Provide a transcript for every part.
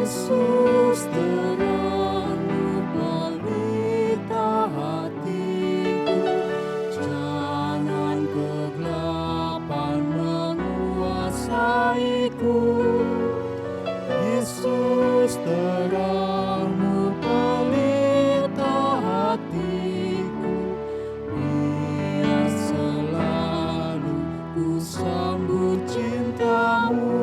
Yesus terangmu pelita hatiku, jangan kegelapan menguasaiku. Yesus terangmu pelita hatiku, biar selalu ku sambut cintamu.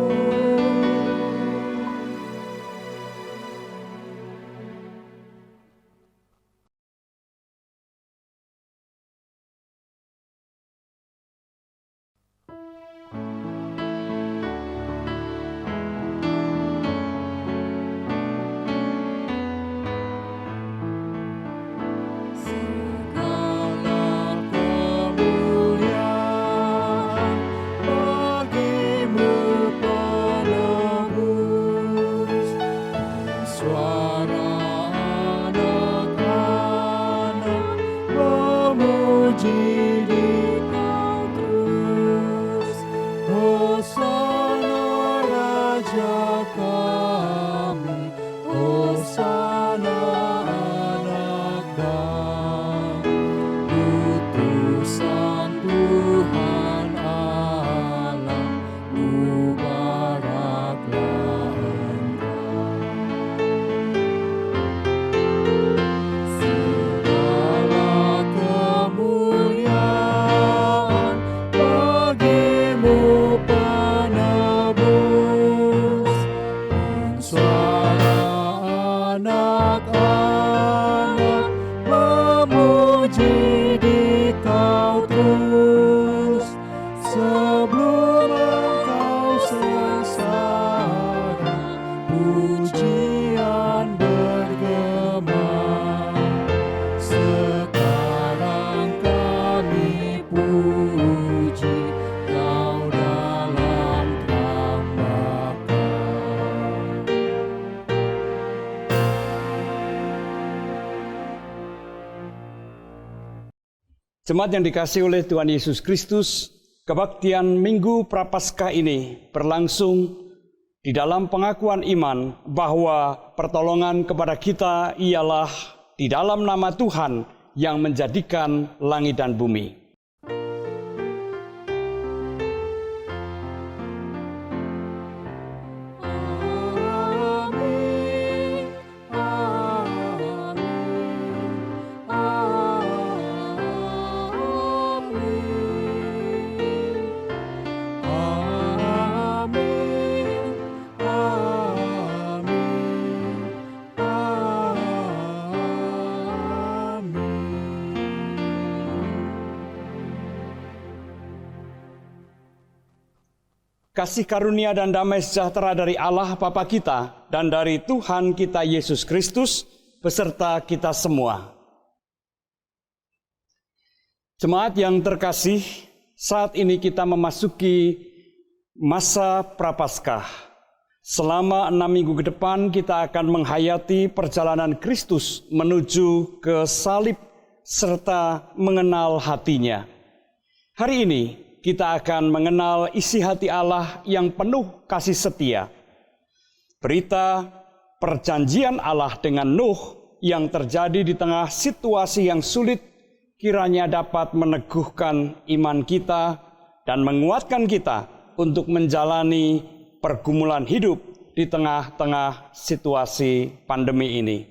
Jemaat yang dikasihi oleh Tuhan Yesus Kristus, kebaktian Minggu Prapaskah ini berlangsung di dalam pengakuan iman bahwa pertolongan kepada kita ialah di dalam nama Tuhan yang menjadikan langit dan bumi. Kasih karunia dan damai sejahtera dari Allah Bapa kita dan dari Tuhan kita Yesus Kristus beserta kita semua. Jemaat yang terkasih, saat ini kita memasuki masa Prapaskah. Selama 6 minggu ke depan kita akan menghayati perjalanan Kristus menuju ke salib serta mengenal hatinya. Hari ini kita akan mengenal isi hati Allah yang penuh kasih setia. Berita perjanjian Allah dengan Nuh yang terjadi di tengah situasi yang sulit kiranya dapat meneguhkan iman kita dan menguatkan kita untuk menjalani pergumulan hidup di tengah-tengah situasi pandemi ini.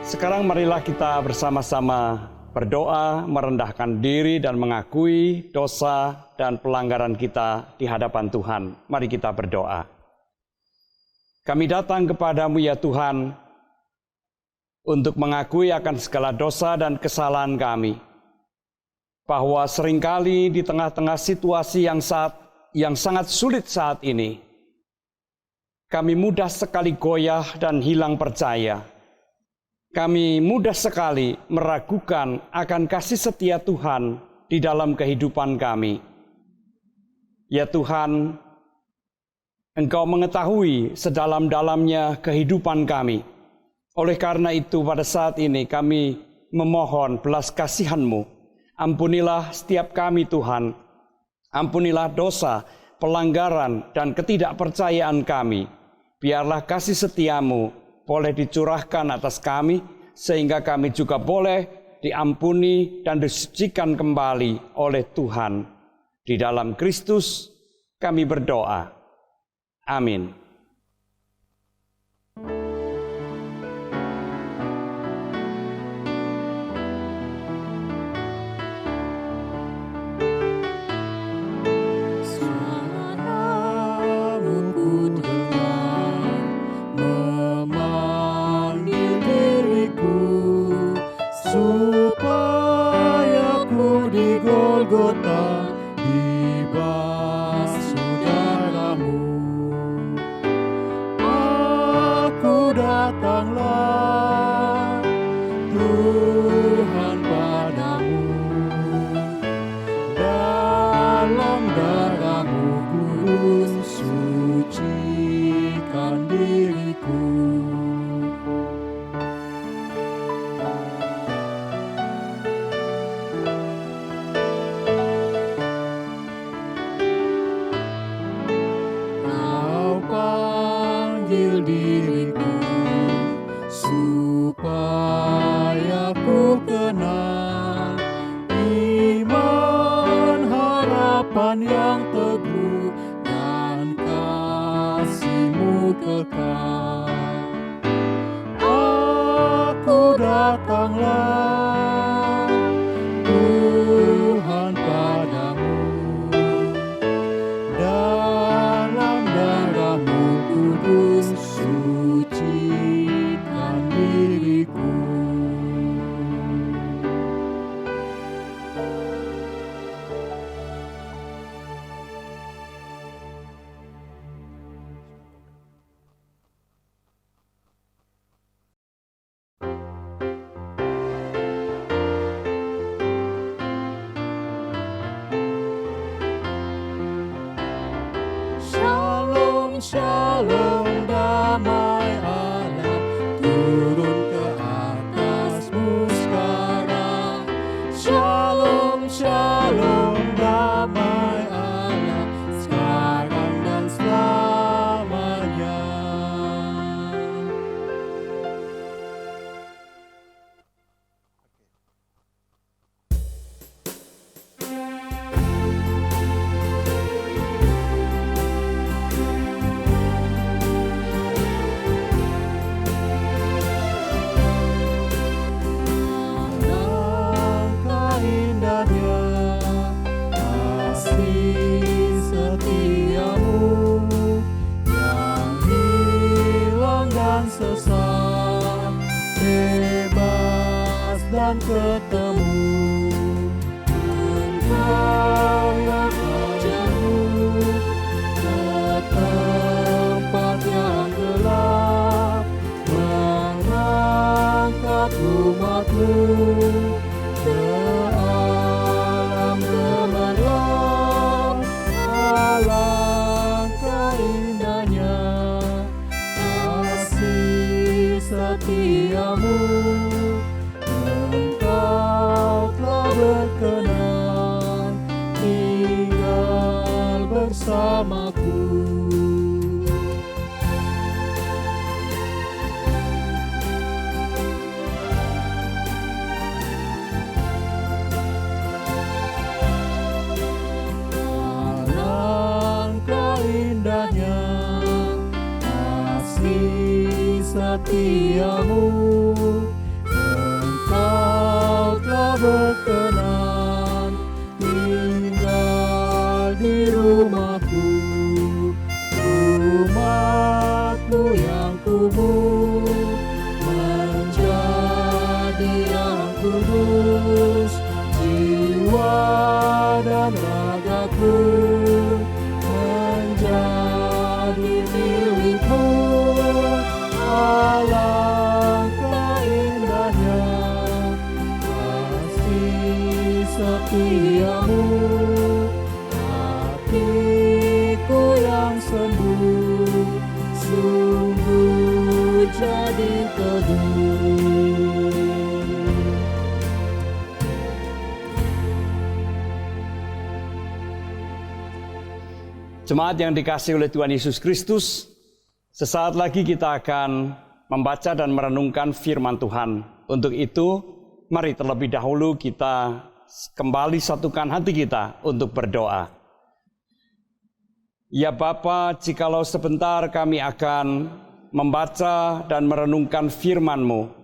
Sekarang marilah kita bersama-sama berdoa, merendahkan diri dan mengakui dosa dan pelanggaran kita di hadapan Tuhan. Mari kita berdoa. Kami datang kepadamu ya Tuhan, untuk mengakui akan segala dosa dan kesalahan kami. Bahwa seringkali di tengah-tengah situasi yang sangat sulit saat ini, kami mudah sekali goyah dan hilang percaya. Kami mudah sekali meragukan akan kasih setia Tuhan di dalam kehidupan kami. Ya Tuhan, Engkau mengetahui sedalam-dalamnya kehidupan kami. Oleh karena itu pada saat ini kami memohon belas kasihan-Mu. Ampunilah setiap kami Tuhan. Ampunilah dosa, pelanggaran, dan ketidakpercayaan kami. Biarlah kasih setia-Mu boleh dicurahkan atas kami, sehingga kami juga boleh diampuni dan disucikan kembali oleh Tuhan. Di dalam Kristus kami berdoa. Amin. Golgota dibasuh darah-Mu. Aku datanglah Tuhan padamu, dalam darah-Mu kudus sucikan diriku. Diriku supaya ku kenal iman, harapan yang teguh dan kasih-Mu kekal. Aku datanglah Tuhan padamu, dalam darah-Mu kudus sucikan diriku. Shalom, shalom, damai Allah turun ke atasmu sekarang. Shalom, shalom, damai Allah sekarang dan selamanya. Kasih setiamu yang hilang dan sesat, bebas dan ketemu. Engkau yang jauh ke tempat yang gelap, mengangkat umat-Mu ke alam gemerlap. Alangkah indahnya kasih setiamu, Engkau telah berkenan tinggal bersamaku. Setiamu, berkenan tinggal di rumahku, rumahku yang kumuh, menjadi yang kudus, jiwa dan ragaku menjadi milikmu. Alangkah indahnya kasih setiamu, hatiku yang sembuh sungguh jadi teduh. Jemaat yang dikasihi oleh Tuhan Yesus Kristus, sesaat lagi kita akan membaca dan merenungkan firman Tuhan. Untuk itu, mari terlebih dahulu kita kembali satukan hati kita untuk berdoa. Ya Bapa, jikalau sebentar kami akan membaca dan merenungkan firman-Mu,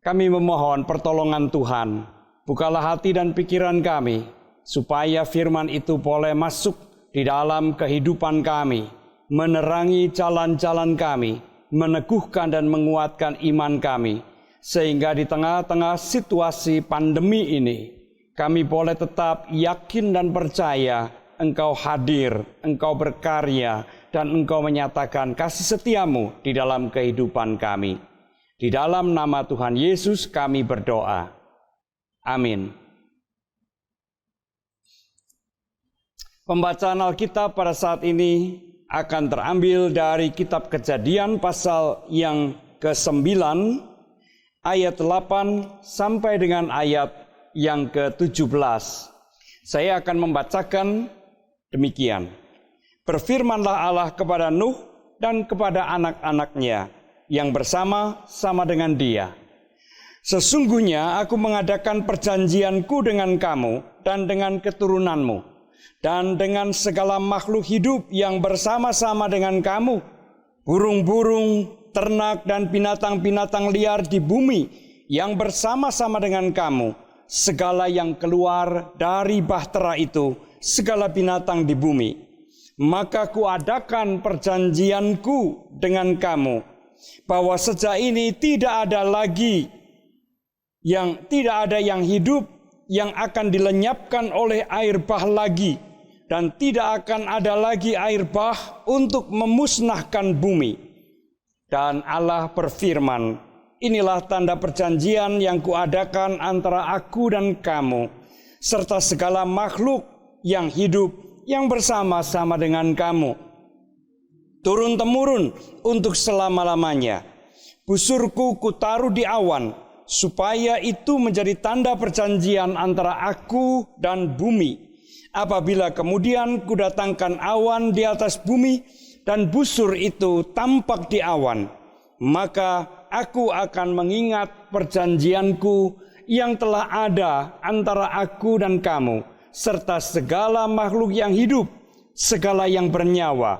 kami memohon pertolongan Tuhan. Bukalah hati dan pikiran kami, supaya firman itu boleh masuk di dalam kehidupan kami, menerangi jalan-jalan kami, meneguhkan dan menguatkan iman kami, sehingga di tengah-tengah situasi pandemi ini, kami boleh tetap yakin dan percaya Engkau hadir, Engkau berkarya, dan Engkau menyatakan kasih setiamu di dalam kehidupan kami. Di dalam nama Tuhan Yesus kami berdoa. Amin. Pembacaan Alkitab pada saat ini akan terambil dari kitab Kejadian pasal yang ke-9 ayat 8 sampai dengan ayat yang ke-17. Saya akan membacakan demikian. Berfirmanlah Allah kepada Nuh dan kepada anak-anaknya yang bersama-sama dengan dia. Sesungguhnya aku mengadakan perjanjianku dengan kamu dan dengan keturunanmu, dan dengan segala makhluk hidup yang bersama-sama dengan kamu, burung-burung, ternak, dan binatang-binatang liar di bumi yang bersama-sama dengan kamu, segala yang keluar dari bahtera itu, segala binatang di bumi. Maka kuadakan perjanjianku dengan kamu, bahwa sejak ini tidak ada yang hidup yang akan dilenyapkan oleh air bah lagi, dan tidak akan ada lagi air bah untuk memusnahkan bumi. Dan Allah berfirman, inilah tanda perjanjian yang kuadakan antara aku dan kamu, serta segala makhluk yang hidup yang bersama-sama dengan kamu, turun-temurun untuk selama-lamanya. Busurku kutaruh di awan, supaya itu menjadi tanda perjanjian antara aku dan bumi. Apabila kemudian kudatangkan awan di atas bumi dan busur itu tampak di awan, maka aku akan mengingat perjanjianku yang telah ada antara aku dan kamu, serta segala makhluk yang hidup, segala yang bernyawa,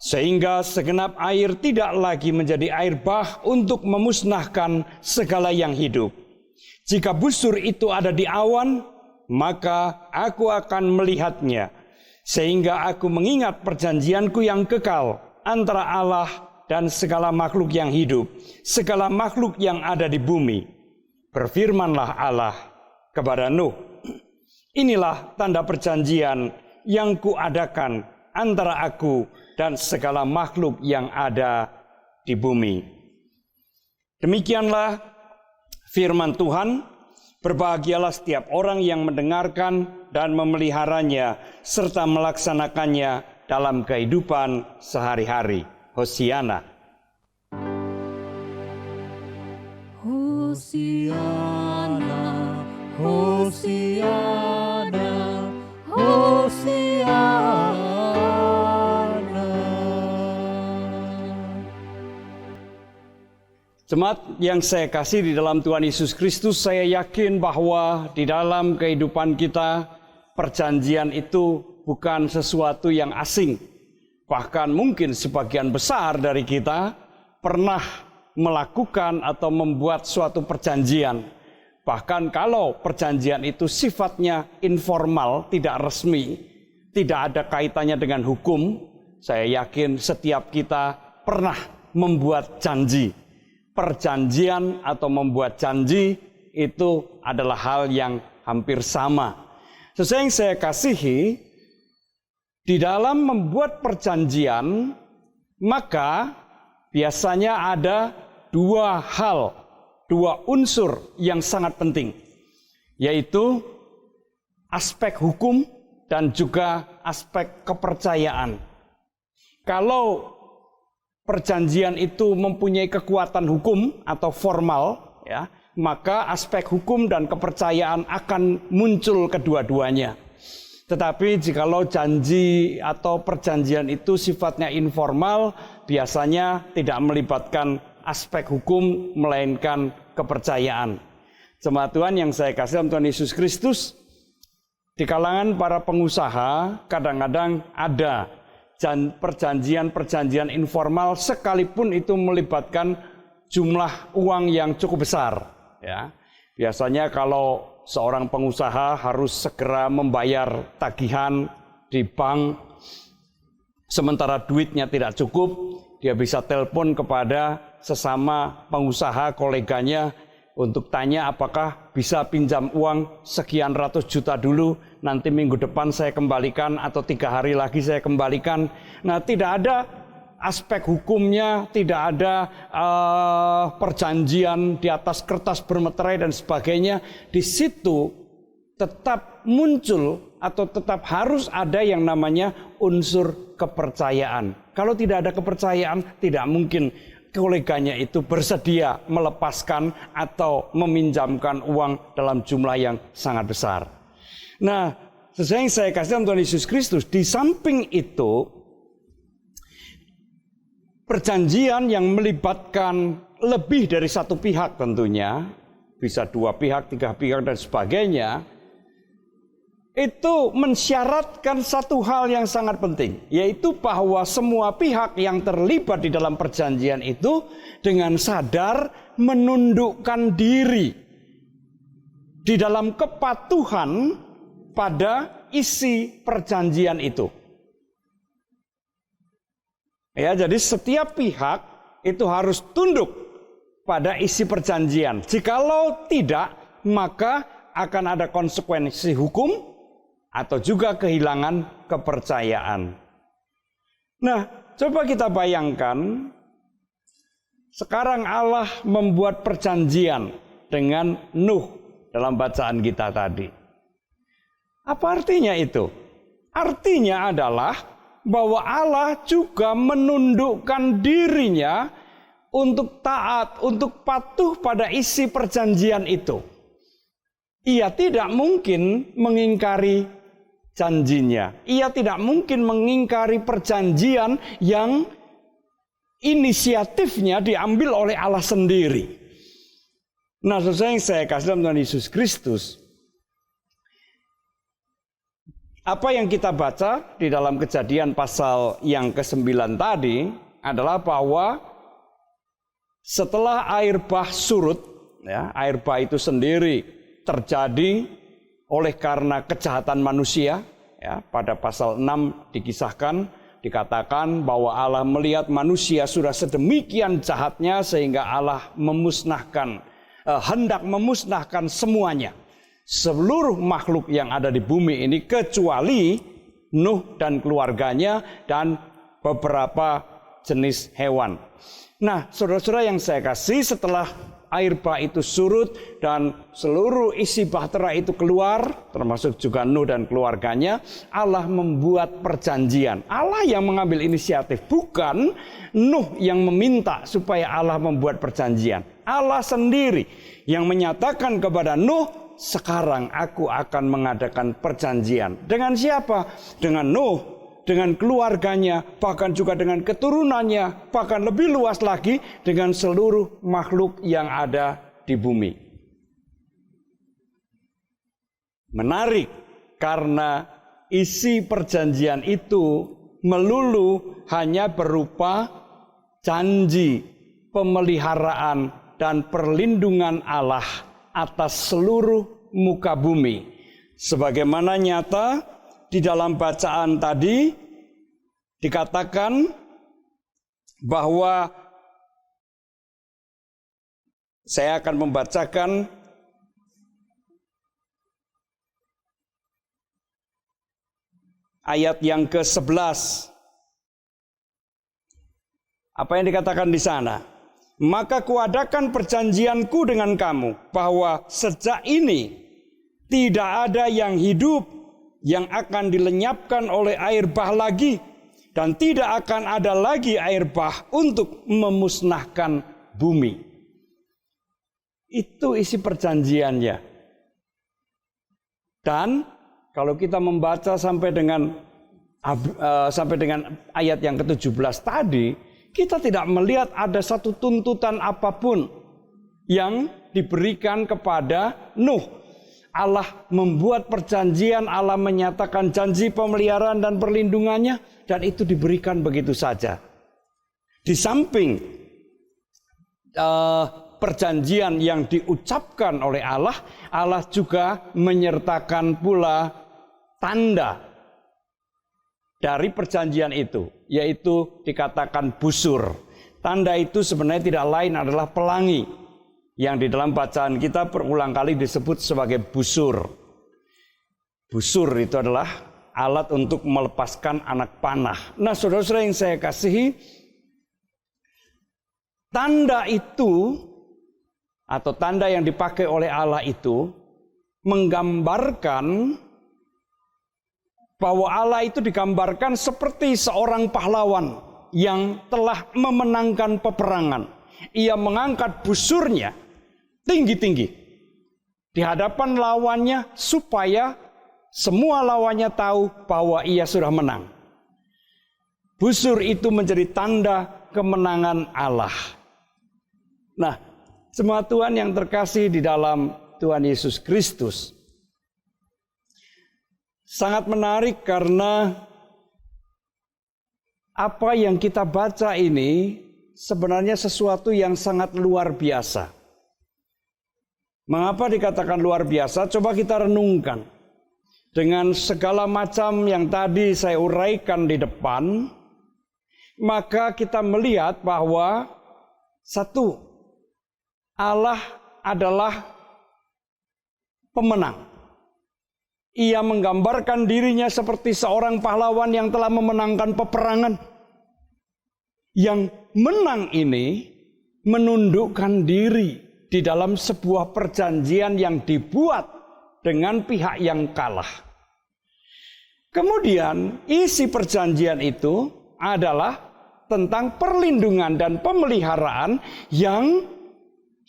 sehingga segenap air tidak lagi menjadi air bah untuk memusnahkan segala yang hidup. Jika busur itu ada di awan, maka aku akan melihatnya, sehingga aku mengingat perjanjianku yang kekal antara Allah dan segala makhluk yang hidup, segala makhluk yang ada di bumi. Berfirmanlah Allah kepada Nuh, inilah tanda perjanjian yang kuadakan antara aku dan segala makhluk yang ada di bumi. Demikianlah firman Tuhan. Berbahagialah setiap orang yang mendengarkan dan memeliharanya serta melaksanakannya dalam kehidupan sehari-hari. Hosiana. Hosiana, Hosiana, Hosiana. Jemaat yang saya kasih di dalam Tuhan Yesus Kristus, saya yakin bahwa di dalam kehidupan kita, perjanjian itu bukan sesuatu yang asing. Bahkan mungkin sebagian besar dari kita pernah melakukan atau membuat suatu perjanjian Bahkan kalau perjanjian itu sifatnya informal, tidak resmi, tidak ada kaitannya dengan hukum, saya yakin setiap kita pernah membuat janji. Perjanjian atau membuat janji itu adalah hal yang hampir sama. Sesuai yang saya kasihi, di dalam membuat perjanjian, maka biasanya ada dua unsur yang sangat penting, yaitu aspek hukum dan juga aspek kepercayaan. Kalau perjanjian itu mempunyai kekuatan hukum atau formal, ya, maka aspek hukum dan kepercayaan akan muncul kedua-duanya. Tetapi jikalau janji atau perjanjian itu sifatnya informal, biasanya tidak melibatkan aspek hukum, melainkan kepercayaan. Jemaat Tuhan yang saya kasih dalam Tuhan Yesus Kristus, di kalangan para pengusaha kadang-kadang ada perjanjian-perjanjian informal sekalipun itu melibatkan jumlah uang yang cukup besar. Ya. Biasanya kalau seorang pengusaha harus segera membayar tagihan di bank, sementara duitnya tidak cukup, dia bisa telepon kepada sesama pengusaha koleganya untuk tanya apakah bisa pinjam uang sekian ratus juta dulu, nanti minggu depan saya kembalikan atau 3 hari lagi saya kembalikan. Nah, tidak ada aspek hukumnya, tidak ada perjanjian di atas kertas bermeterai dan sebagainya. Di situ tetap muncul atau tetap harus ada yang namanya unsur kepercayaan. Kalau tidak ada kepercayaan, tidak mungkin koleganya itu bersedia melepaskan atau meminjamkan uang dalam jumlah yang sangat besar. Nah, sesuai yang saya kasih dalam Tuhan Yesus Kristus, di samping itu, perjanjian yang melibatkan lebih dari satu pihak tentunya, bisa 2 pihak, 3 pihak dan sebagainya, itu mensyaratkan satu hal yang sangat penting, yaitu bahwa semua pihak yang terlibat di dalam perjanjian itu dengan sadar menundukkan diri di dalam kepatuhan pada isi perjanjian itu. Ya, jadi setiap pihak itu harus tunduk pada isi perjanjian. Jikalau tidak, maka akan ada konsekuensi hukum atau juga kehilangan kepercayaan. Nah, coba kita bayangkan, sekarang Allah membuat perjanjian dengan Nuh dalam bacaan kita tadi. Apa artinya itu? Artinya adalah bahwa Allah juga menundukkan dirinya untuk taat, untuk patuh pada isi perjanjian itu. Ia tidak mungkin mengingkari janjinya. Ia tidak mungkin mengingkari perjanjian yang inisiatifnya diambil oleh Allah sendiri. Nah, sesuai yang saya kasih dalam Tuhan Yesus Kristus, apa yang kita baca di dalam Kejadian pasal yang ke-9 tadi adalah bahwa setelah air bah surut, ya, air bah itu sendiri terjadi oleh karena kejahatan manusia, ya, pada pasal 6 dikisahkan, dikatakan bahwa Allah melihat manusia sudah sedemikian jahatnya sehingga Allah hendak memusnahkan semuanya, seluruh makhluk yang ada di bumi ini kecuali Nuh dan keluarganya dan beberapa jenis hewan. Nah, saudara-saudara yang saya kasih, setelah air bah itu surut dan seluruh isi bahtera itu keluar, termasuk juga Nuh dan keluarganya, Allah membuat perjanjian. Allah yang mengambil inisiatif, bukan Nuh yang meminta supaya Allah membuat perjanjian. Allah sendiri yang menyatakan kepada Nuh, sekarang aku akan mengadakan perjanjian. Dengan siapa? Dengan Nuh, dengan keluarganya, bahkan juga dengan keturunannya, bahkan lebih luas lagi dengan seluruh makhluk yang ada di bumi. Menarik, karena isi perjanjian itu melulu hanya berupa janji, pemeliharaan, dan perlindungan Allah atas seluruh muka bumi. Sebagaimana nyata di dalam bacaan tadi dikatakan bahwa saya akan membacakan ayat yang ke-11. Apa yang dikatakan di sana? Maka kuadakan perjanjianku dengan kamu bahwa sejak ini tidak ada yang hidup yang akan dilenyapkan oleh air bah lagi, dan tidak akan ada lagi air bah untuk memusnahkan bumi. Itu isi perjanjiannya. Dan kalau kita membaca sampai dengan ayat yang ke-17 tadi, kita tidak melihat ada satu tuntutan apapun yang diberikan kepada Nuh. Allah membuat perjanjian, Allah menyatakan janji pemeliharaan dan perlindungannya, dan itu diberikan begitu saja. Di samping perjanjian yang diucapkan oleh Allah, Allah juga menyertakan pula tanda dari perjanjian itu, yaitu dikatakan busur. Tanda itu sebenarnya tidak lain adalah pelangi, yang di dalam bacaan kita berulang kali disebut sebagai busur. Busur itu adalah alat untuk melepaskan anak panah. Nah, saudara-saudara yang saya kasihi, tanda itu atau tanda yang dipakai oleh Allah itu menggambarkan bahwa Allah itu digambarkan seperti seorang pahlawan yang telah memenangkan peperangan. Ia mengangkat busurnya tinggi-tinggi di hadapan lawannya supaya semua lawannya tahu bahwa ia sudah menang. Busur itu menjadi tanda kemenangan Allah. Nah, semua Tuhan yang terkasih di dalam Tuhan Yesus Kristus, sangat menarik karena apa yang kita baca ini sebenarnya sesuatu yang sangat luar biasa. Mengapa dikatakan luar biasa? Coba kita renungkan. Dengan segala macam yang tadi saya uraikan di depan, maka kita melihat bahwa satu, Allah adalah pemenang. Ia menggambarkan dirinya seperti seorang pahlawan yang telah memenangkan peperangan. Yang menang ini menundukkan diri di dalam sebuah perjanjian yang dibuat dengan pihak yang kalah. Kemudian isi perjanjian itu adalah tentang perlindungan dan pemeliharaan yang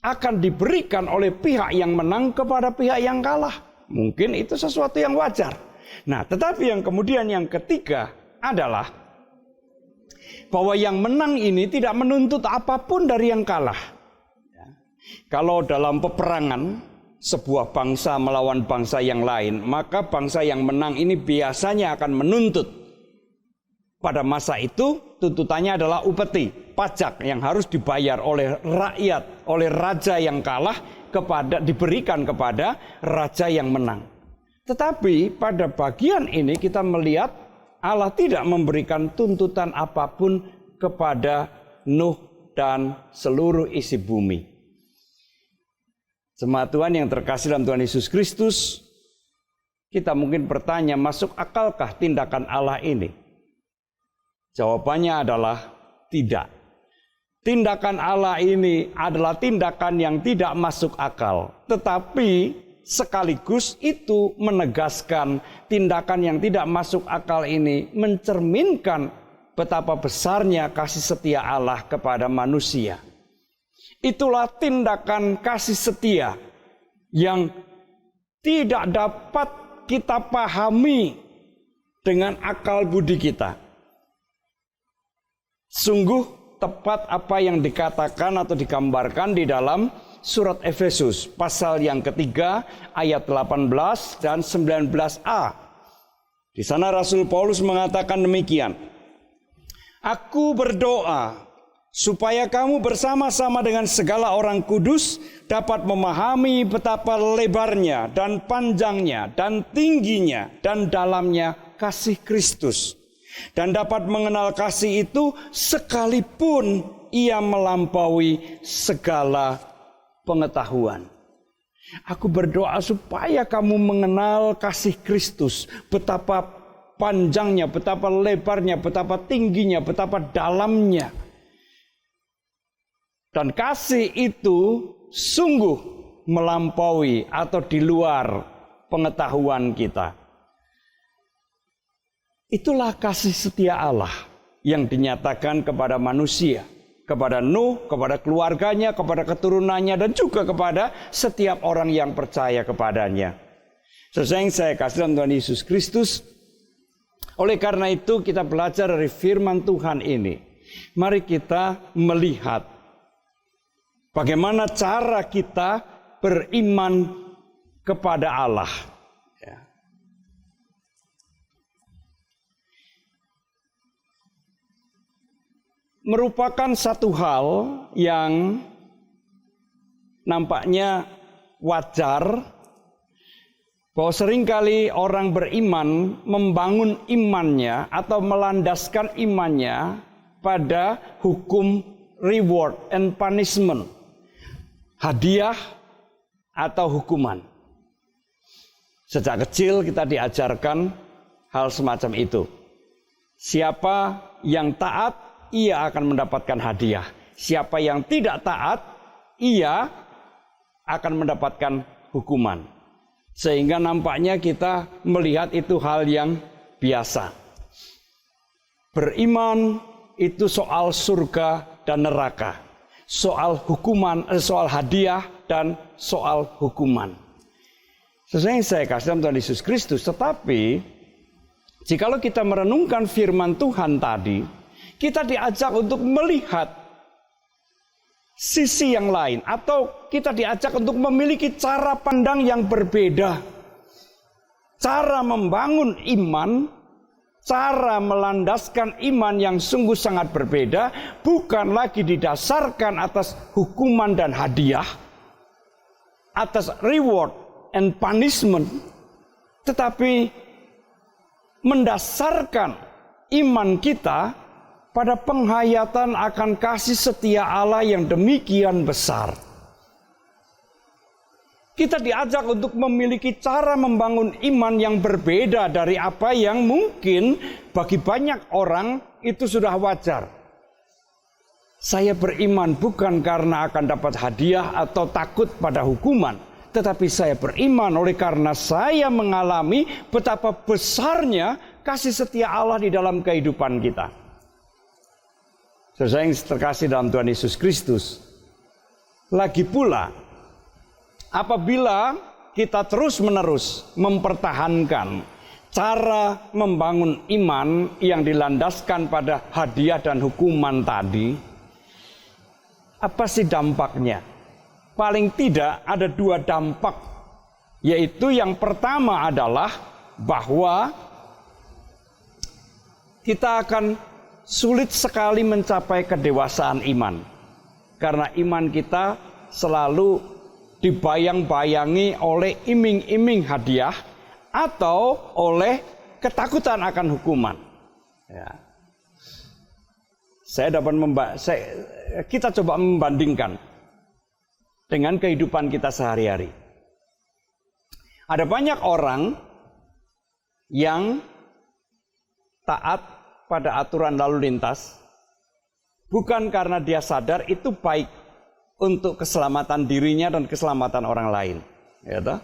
akan diberikan oleh pihak yang menang kepada pihak yang kalah. Mungkin itu sesuatu yang wajar. Nah, tetapi yang kemudian yang ketiga adalah bahwa yang menang ini tidak menuntut apapun dari yang kalah. Kalau dalam peperangan sebuah bangsa melawan bangsa yang lain, maka bangsa yang menang ini biasanya akan menuntut. Pada masa itu tuntutannya adalah upeti, pajak yang harus dibayar oleh rakyat, oleh raja yang kalah diberikan kepada raja yang menang. Tetapi pada bagian ini kita melihat Allah tidak memberikan tuntutan apapun kepada Nuh dan seluruh isi bumi. Jemaat Tuhan yang terkasih dalam Tuhan Yesus Kristus, kita mungkin bertanya, masuk akalkah tindakan Allah ini? Jawabannya adalah tidak. Tindakan Allah ini adalah tindakan yang tidak masuk akal. Tetapi sekaligus itu menegaskan tindakan yang tidak masuk akal ini mencerminkan betapa besarnya kasih setia Allah kepada manusia. Itulah tindakan kasih setia yang tidak dapat kita pahami dengan akal budi kita. Sungguh tepat apa yang dikatakan atau digambarkan di dalam surat Efesus pasal yang ketiga ayat 18 dan 19a. Di sana Rasul Paulus mengatakan demikian. Aku berdoa supaya kamu bersama-sama dengan segala orang kudus dapat memahami betapa lebarnya dan panjangnya dan tingginya dan dalamnya kasih Kristus, dan dapat mengenal kasih itu sekalipun ia melampaui segala pengetahuan. Aku berdoa supaya kamu mengenal kasih Kristus, betapa panjangnya, betapa lebarnya, betapa tingginya, betapa dalamnya. Dan kasih itu sungguh melampaui atau di luar pengetahuan kita. Itulah kasih setia Allah yang dinyatakan kepada manusia, kepada Nuh, kepada keluarganya, kepada keturunannya, dan juga kepada setiap orang yang percaya kepadanya. Saudara yang saya kasih dalam Tuhan Yesus Kristus, oleh karena itu kita belajar dari firman Tuhan ini. Mari kita melihat bagaimana cara kita beriman kepada Allah. Merupakan satu hal yang nampaknya wajar bahwa seringkali orang beriman membangun imannya atau melandaskan imannya pada hukum reward and punishment, hadiah atau hukuman. Sejak kecil kita diajarkan hal semacam itu. Siapa yang taat, ia akan mendapatkan hadiah. Siapa yang tidak taat, ia akan mendapatkan hukuman. Sehingga nampaknya kita melihat itu hal yang biasa. Beriman itu soal surga dan neraka, soal hukuman, soal hadiah dan soal hukuman. Sesuai yang saya kasih dalam Tuhan Yesus Kristus. Tetapi jikalau kita merenungkan firman Tuhan tadi, kita diajak untuk melihat sisi yang lain, atau kita diajak untuk memiliki cara pandang yang berbeda. Cara membangun iman, cara melandaskan iman yang sungguh sangat berbeda, bukan lagi didasarkan atas hukuman dan hadiah, atas reward and punishment, tetapi mendasarkan iman kita pada penghayatan akan kasih setia Allah yang demikian besar. Kita diajak untuk memiliki cara membangun iman yang berbeda dari apa yang mungkin bagi banyak orang itu sudah wajar. Saya beriman bukan karena akan dapat hadiah atau takut pada hukuman, tetapi saya beriman oleh karena saya mengalami betapa besarnya kasih setia Allah di dalam kehidupan kita. Saudara yang terkasih dalam Tuhan Yesus Kristus, lagi pula apabila kita terus-menerus mempertahankan cara membangun iman yang dilandaskan pada hadiah dan hukuman tadi, apa sih dampaknya? Paling tidak ada dua dampak, yaitu yang pertama adalah bahwa kita akan sulit sekali mencapai kedewasaan iman, karena iman kita selalu dibayang-bayangi oleh iming-iming hadiah atau oleh ketakutan akan hukuman. Ya. Kita coba membandingkan dengan kehidupan kita sehari-hari. Ada banyak orang yang taat pada aturan lalu lintas bukan karena dia sadar itu baik untuk keselamatan dirinya dan keselamatan orang lain. Ya, toh?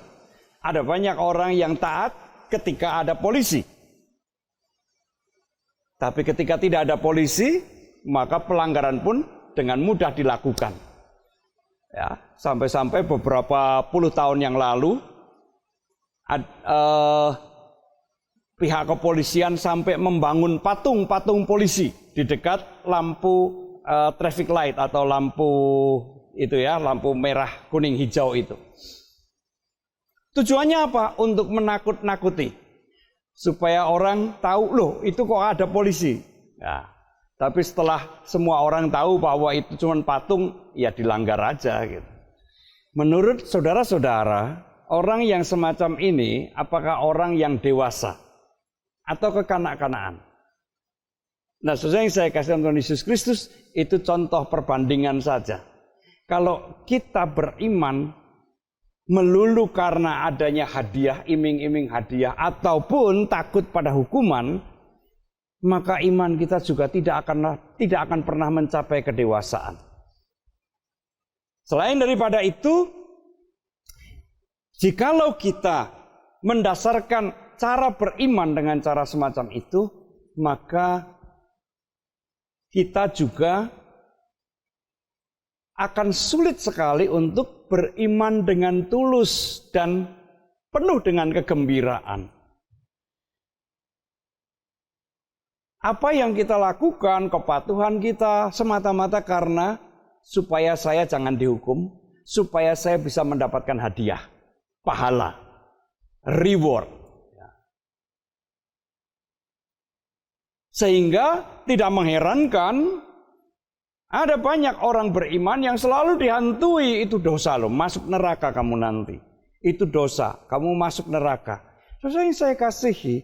Ada banyak orang yang taat ketika ada polisi, tapi ketika tidak ada polisi, maka pelanggaran pun dengan mudah dilakukan. Ya, sampai-sampai beberapa puluh tahun yang lalu pihak kepolisian sampai membangun patung-patung polisi di dekat lampu traffic light atau lampu itu ya, lampu merah, kuning, hijau itu. Tujuannya apa? Untuk menakut-nakuti, supaya orang tahu, loh itu kok ada polisi. Nah, Tapi setelah semua orang tahu bahwa itu cuma patung, ya dilanggar aja gitu. Menurut saudara-saudara, orang yang semacam ini apakah orang yang dewasa atau kekanak-kanakan? Nah, saudara yang saya kasih Tuhan Yesus Kristus, itu contoh perbandingan saja. Kalau kita beriman melulu karena adanya hadiah, iming-iming hadiah, ataupun takut pada hukuman, maka iman kita juga tidak akan pernah mencapai kedewasaan. Selain daripada itu, jikalau kita mendasarkan cara beriman dengan cara semacam itu, maka kita juga akan sulit sekali untuk beriman dengan tulus dan penuh dengan kegembiraan. Apa yang kita lakukan, kepatuhan kita semata-mata karena supaya saya jangan dihukum, supaya saya bisa mendapatkan hadiah, pahala, reward. Sehingga tidak mengherankan ada banyak orang beriman yang selalu dihantui, itu dosa loh, masuk neraka kamu nanti. Itu dosa, kamu masuk neraka. Saudara yang saya kasihi,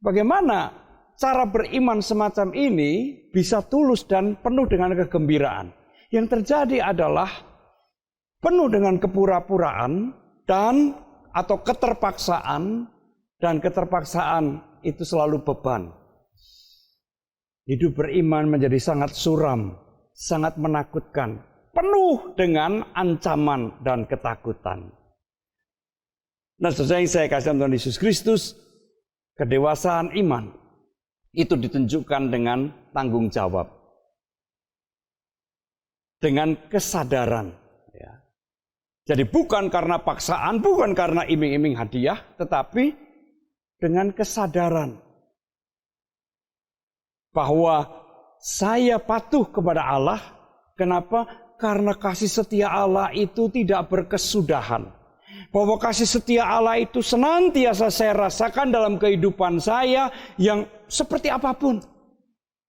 bagaimana cara beriman semacam ini bisa tulus dan penuh dengan kegembiraan. Yang terjadi adalah penuh dengan kepura-puraan dan atau keterpaksaan, dan keterpaksaan itu selalu beban. Hidup beriman menjadi sangat suram, sangat menakutkan, penuh dengan ancaman dan ketakutan. Nah, saudara yang saya kasih Tuhan Yesus Kristus, kedewasaan iman itu ditunjukkan dengan tanggung jawab, dengan kesadaran. Ya. Jadi bukan karena paksaan, bukan karena iming-iming hadiah, tetapi dengan kesadaran bahwa saya patuh kepada Allah. Kenapa? Karena kasih setia Allah itu tidak berkesudahan. Bahwa kasih setia Allah itu senantiasa saya rasakan dalam kehidupan saya yang seperti apapun.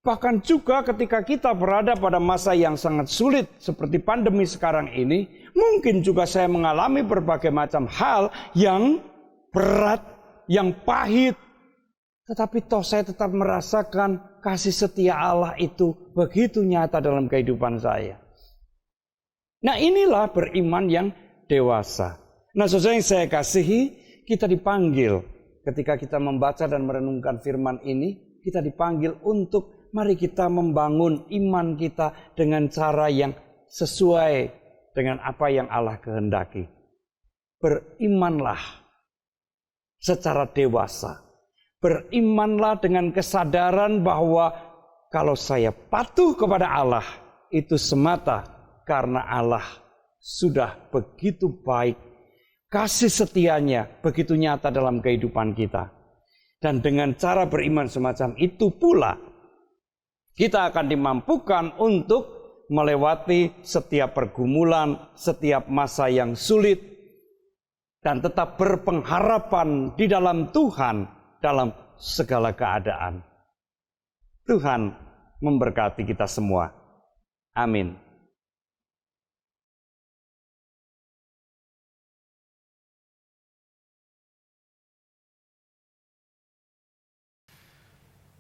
Bahkan juga ketika kita berada pada masa yang sangat sulit seperti pandemi sekarang ini, mungkin juga saya mengalami berbagai macam hal yang berat, yang pahit. Tetapi toh saya tetap merasakan kasih setia Allah itu begitu nyata dalam kehidupan saya. Nah, inilah beriman yang dewasa. Nah, saudara yang saya kasihi, kita dipanggil ketika kita membaca dan merenungkan firman ini, kita dipanggil untuk mari kita membangun iman kita dengan cara yang sesuai dengan apa yang Allah kehendaki. Berimanlah secara dewasa. Berimanlah dengan kesadaran bahwa kalau saya patuh kepada Allah, itu semata karena Allah sudah begitu baik. Kasih setianya begitu nyata dalam kehidupan kita. Dan dengan cara beriman semacam itu pula, kita akan dimampukan untuk melewati setiap pergumulan, setiap masa yang sulit, dan tetap berpengharapan di dalam Tuhan dalam segala keadaan. Tuhan memberkati kita semua. Amin.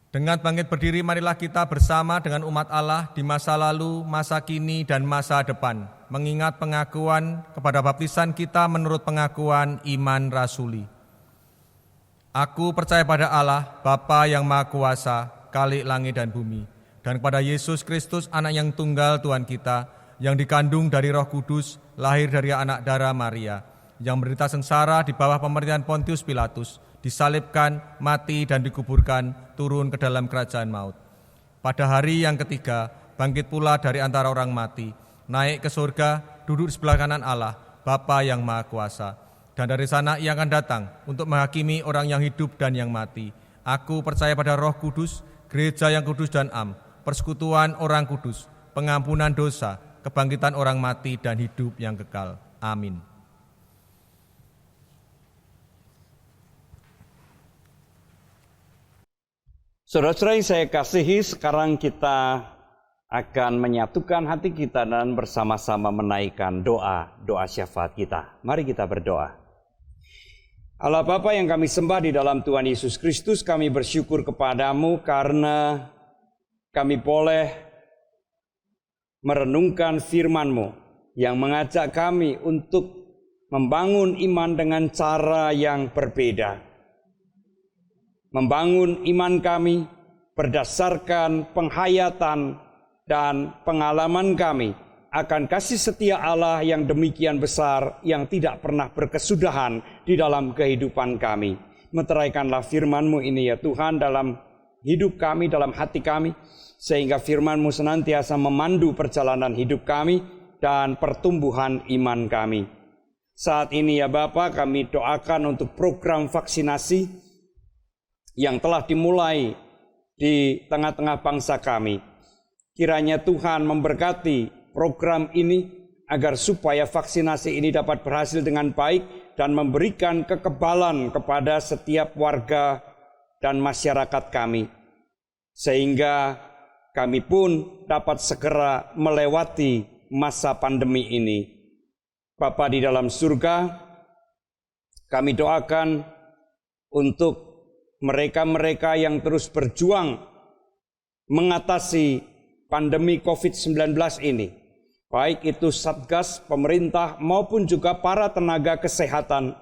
Dengan bangkit berdiri, marilah kita bersama dengan umat Allah di masa lalu, masa kini, dan masa depan, mengingat pengakuan kepada baptisan kita menurut pengakuan iman rasuli. Aku percaya pada Allah, Bapa yang Maha Kuasa, Khalik langit dan bumi, dan kepada Yesus Kristus, Anak yang tunggal Tuhan kita, yang dikandung dari Roh Kudus, lahir dari anak darah Maria, yang menderita sengsara di bawah pemerintahan Pontius Pilatus, disalibkan, mati, dan dikuburkan, turun ke dalam kerajaan maut. Pada hari yang ketiga, bangkit pula dari antara orang mati, naik ke surga, duduk di sebelah kanan Allah, Bapa yang Maha Kuasa. Dan dari sana ia akan datang untuk menghakimi orang yang hidup dan yang mati. Aku percaya pada Roh Kudus, gereja yang kudus dan am, persekutuan orang kudus, pengampunan dosa, kebangkitan orang mati, dan hidup yang kekal. Amin. Saudara-saudara yang saya kasihi, sekarang kita akan menyatukan hati kita dan bersama-sama menaikkan doa syafaat kita. Mari kita berdoa. Allah Bapa yang kami sembah di dalam Tuhan Yesus Kristus, kami bersyukur kepadamu karena kami boleh merenungkan firman-Mu yang mengajak kami untuk membangun iman dengan cara yang berbeda. Membangun iman kami berdasarkan penghayatan dan pengalaman kami akan kasih setia Allah yang demikian besar yang tidak pernah berkesudahan di dalam kehidupan kami. Meteraikanlah firman-Mu ini ya Tuhan dalam hidup kami, dalam hati kami, sehingga firman-Mu senantiasa memandu perjalanan hidup kami dan pertumbuhan iman kami. Saat ini ya Bapa, kami doakan untuk program vaksinasi yang telah dimulai di tengah-tengah bangsa kami. Kiranya Tuhan memberkati program ini agar supaya vaksinasi ini dapat berhasil dengan baik dan memberikan kekebalan kepada setiap warga dan masyarakat kami. Sehingga kami pun dapat segera melewati masa pandemi ini. Bapa di dalam surga, kami doakan untuk mereka-mereka yang terus berjuang mengatasi pandemi COVID-19 ini, baik itu Satgas, pemerintah maupun juga para tenaga kesehatan.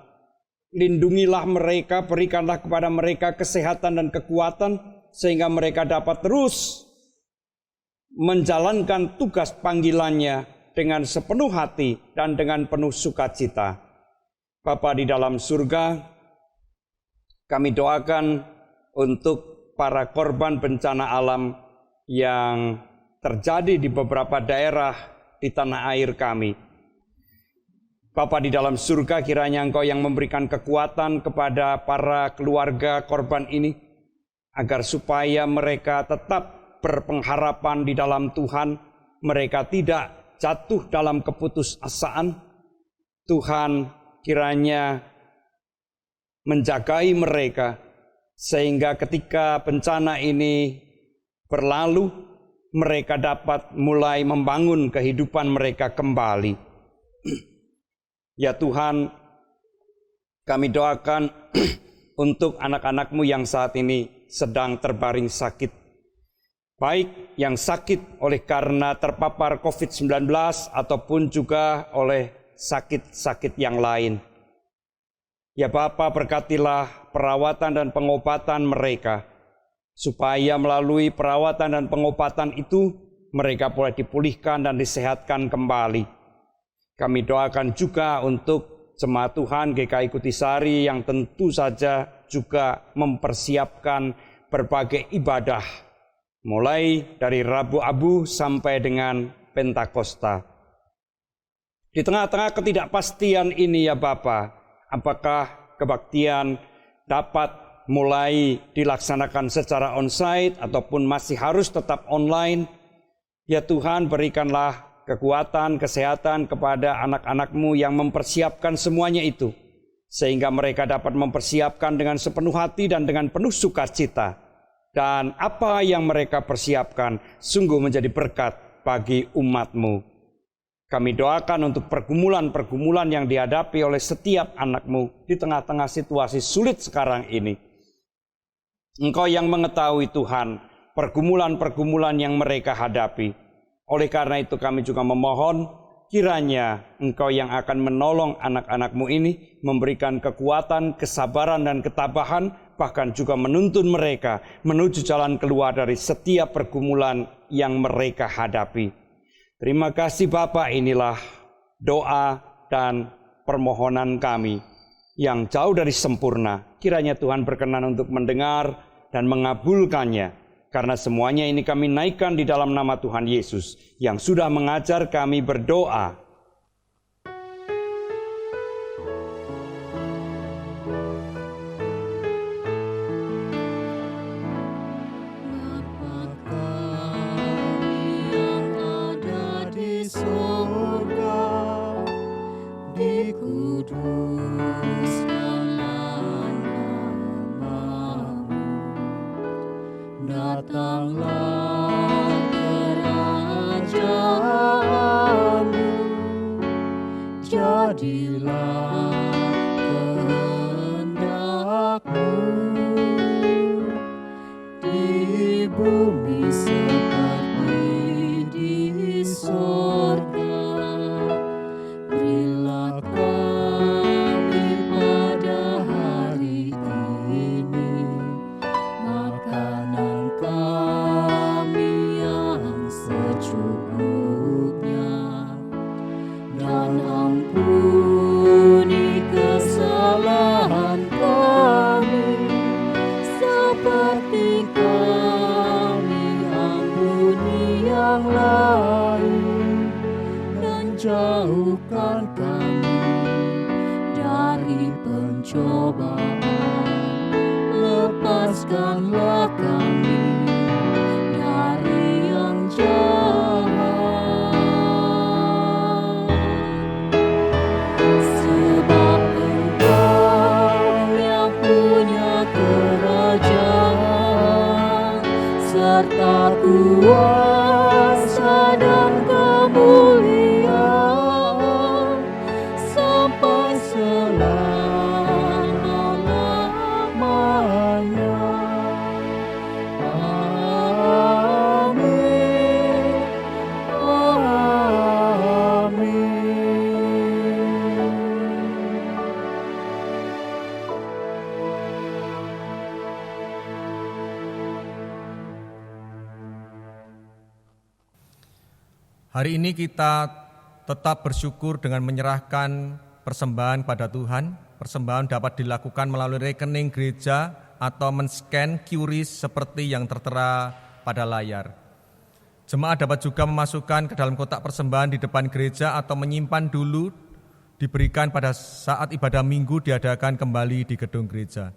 Lindungilah mereka, berikanlah kepada mereka kesehatan dan kekuatan sehingga mereka dapat terus menjalankan tugas panggilannya dengan sepenuh hati dan dengan penuh sukacita. Bapa di dalam surga, kami doakan untuk para korban bencana alam yang terjadi di beberapa daerah di tanah air kami. Bapa di dalam surga, kiranya Engkau yang memberikan kekuatan kepada para keluarga korban ini, agar supaya mereka tetap berpengharapan di dalam Tuhan, mereka tidak jatuh dalam keputusasaan. Tuhan kiranya menjagai mereka, sehingga ketika bencana ini berlalu, mereka dapat mulai membangun kehidupan mereka kembali. Ya Tuhan, kami doakan untuk anak-anak-Mu yang saat ini sedang terbaring sakit. Baik yang sakit oleh karena terpapar COVID-19 ataupun juga oleh sakit-sakit yang lain. Ya Bapa, berkatilah perawatan dan pengobatan mereka, supaya melalui perawatan dan pengobatan itu mereka boleh dipulihkan dan disehatkan kembali. Kami doakan juga untuk jemaat Tuhan GKI Kutisari yang tentu saja juga mempersiapkan berbagai ibadah, mulai dari Rabu Abu sampai dengan Pentakosta. Di tengah-tengah ketidakpastian ini ya Bapa, apakah kebaktian dapat mulai dilaksanakan secara onsite ataupun masih harus tetap online? Ya Tuhan, berikanlah kekuatan, kesehatan kepada anak-anak-Mu yang mempersiapkan semuanya itu, sehingga mereka dapat mempersiapkan dengan sepenuh hati dan dengan penuh sukacita. Dan apa yang mereka persiapkan sungguh menjadi berkat bagi umat-Mu. Kami doakan untuk pergumulan-pergumulan yang dihadapi oleh setiap anak-Mu di tengah-tengah situasi sulit sekarang ini. Engkau yang mengetahui Tuhan, pergumulan-pergumulan yang mereka hadapi. Oleh karena itu kami juga memohon, kiranya Engkau yang akan menolong anak-anak-Mu ini, memberikan kekuatan, kesabaran dan ketabahan, bahkan juga menuntun mereka menuju jalan keluar dari setiap pergumulan yang mereka hadapi. Terima kasih Bapa, inilah doa dan permohonan kami yang jauh dari sempurna. Kiranya Tuhan berkenan untuk mendengar dan mengabulkannya. Karena semuanya ini kami naikkan di dalam nama Tuhan Yesus yang sudah mengajar kami berdoa. jadilah kehendak-Mu di bumi seperti di sorga. Berilah kami pada hari ini makanan kami yang secukupnya, dan ampuni kesalahan kami seperti kami ampuni yang lain, dan jauhkan kami dari pencobaan, lepaskanlah kami dari yang jahat. Sebab Engkau yang punya kerajaan serta kuasa dan kemuliaan sampai selama-lamanya. Amin. Amin. Hari ini kita tetap bersyukur dengan menyerahkan persembahan pada Tuhan. Persembahan dapat dilakukan melalui rekening gereja atau men-scan QRIS seperti yang tertera pada layar. Jemaat dapat juga memasukkan ke dalam kotak persembahan di depan gereja atau menyimpan dulu, diberikan pada saat ibadah minggu diadakan kembali di gedung gereja.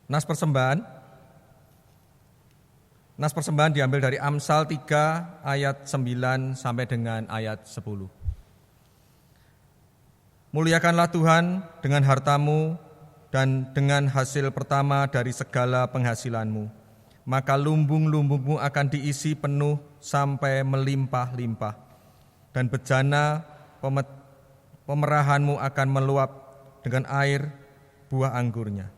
Nas persembahan diambil dari Amsal 3 ayat 9 sampai dengan ayat 10. Muliakanlah Tuhan dengan hartamu dan dengan hasil pertama dari segala penghasilanmu. Maka lumbung-lumbungmu akan diisi penuh sampai melimpah-limpah. Dan bejana pemerahanmu akan meluap dengan air buah anggurnya.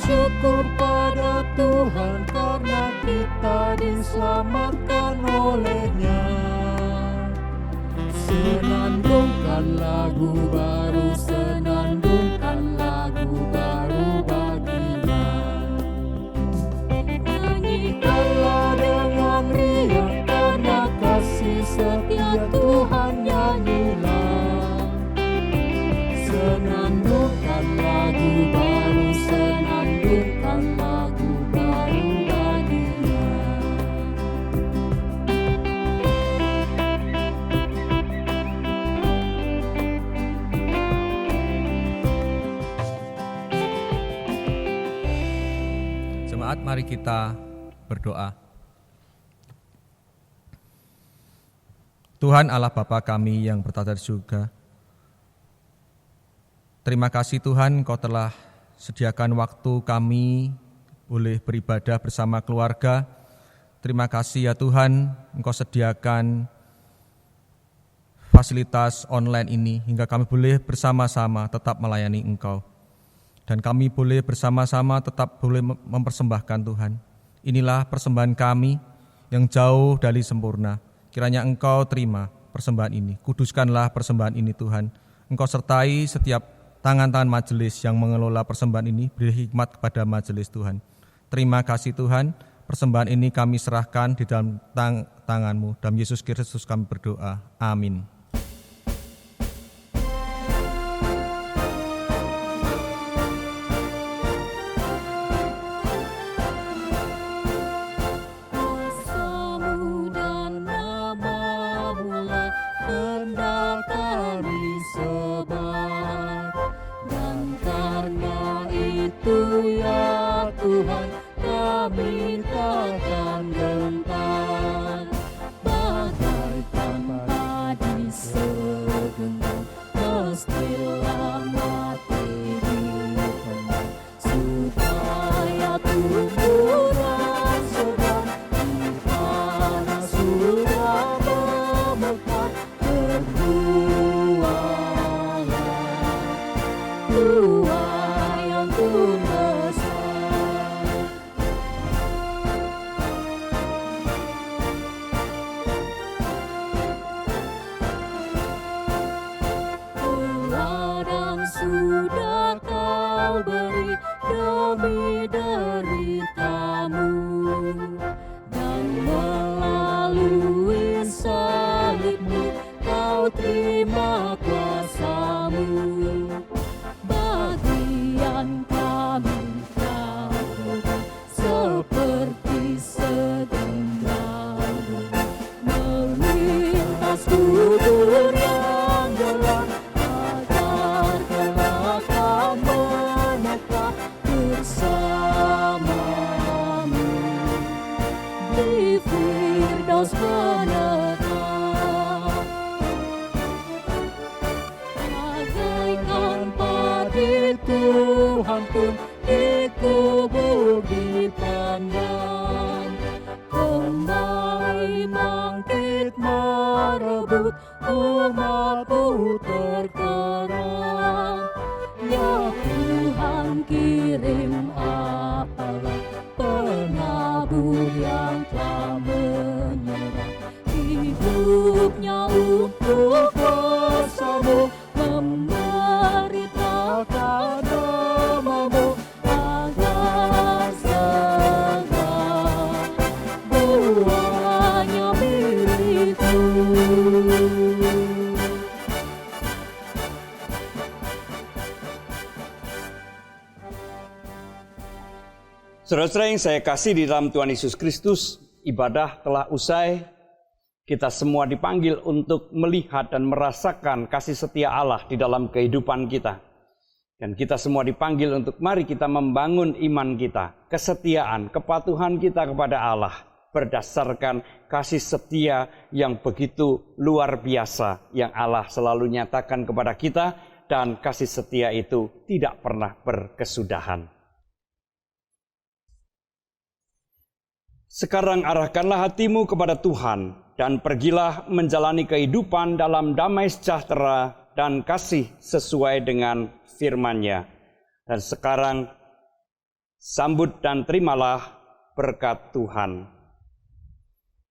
Syukur pada Tuhan karena kita diselamatkan oleh-Nya. Senandungkan lagu baru, senandungkan lagu baru bagi-Nya. Nyanyikanlah dengan riang karena kasih setia Tuhan, nyanyilah. Senandungkan lagu baru, senandungkan lagu baru bagi-Nya. Jemaat, mari kita berdoa. Tuhan Allah Bapa kami yang bertata di surga, terima kasih Tuhan, Engkau telah sediakan waktu kami boleh beribadah bersama keluarga. Terima kasih ya Tuhan, Engkau sediakan fasilitas online ini hingga kami boleh bersama-sama tetap melayani Engkau. Dan kami boleh bersama-sama tetap boleh mempersembahkan Tuhan. Inilah persembahan kami yang jauh dari sempurna. Kiranya Engkau terima persembahan ini. Kuduskanlah persembahan ini Tuhan. Engkau sertai setiap tangan-tangan majelis yang mengelola persembahan ini, beri hikmat kepada majelis Tuhan. Terima kasih Tuhan, persembahan ini kami serahkan di dalam tangan-Mu. Dalam Yesus Kristus kami berdoa. Amin. Kuasa-Mu dan nama-Mu lah hendak kami sebar. Dan karena itu ya Tuhan, kami takkan gentar. Bagaikan padi Engkau terima kuasa-Mu. Bagian kami kabur seperti sedendang melintas kubur yang gelap, agar kelak kami menetap bersama-Mu di Firdaus menetap. Bagaikan padi Tuhan pun dikubur di padang, kembali bangkit merebut umat-Mu terkerang. Ya Tuhan, kirim apalah penabur yang telah menyerah hidupnya untuk kuasa-Mu, memberitakan nama-Mu agar segala buahnya milik-Mu. Saudara-saudara yang saya kasih di dalam Tuhan Yesus Kristus, ibadah telah usai. Kita semua dipanggil untuk melihat dan merasakan kasih setia Allah di dalam kehidupan kita. Dan kita semua dipanggil untuk mari kita membangun iman kita, kesetiaan, kepatuhan kita kepada Allah berdasarkan kasih setia yang begitu luar biasa yang Allah selalu nyatakan kepada kita, dan kasih setia itu tidak pernah berkesudahan. Sekarang arahkanlah hatimu kepada Tuhan dan pergilah menjalani kehidupan dalam damai sejahtera dan kasih sesuai dengan firman-Nya. Dan sekarang sambut dan terimalah berkat Tuhan.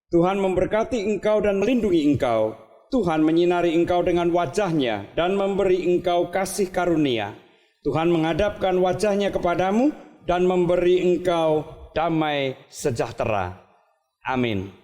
Tuhan memberkati engkau dan melindungi engkau. Tuhan menyinari engkau dengan wajah-Nya dan memberi engkau kasih karunia. Tuhan menghadapkan wajah-Nya kepadamu dan memberi engkau damai sejahtera. Amin.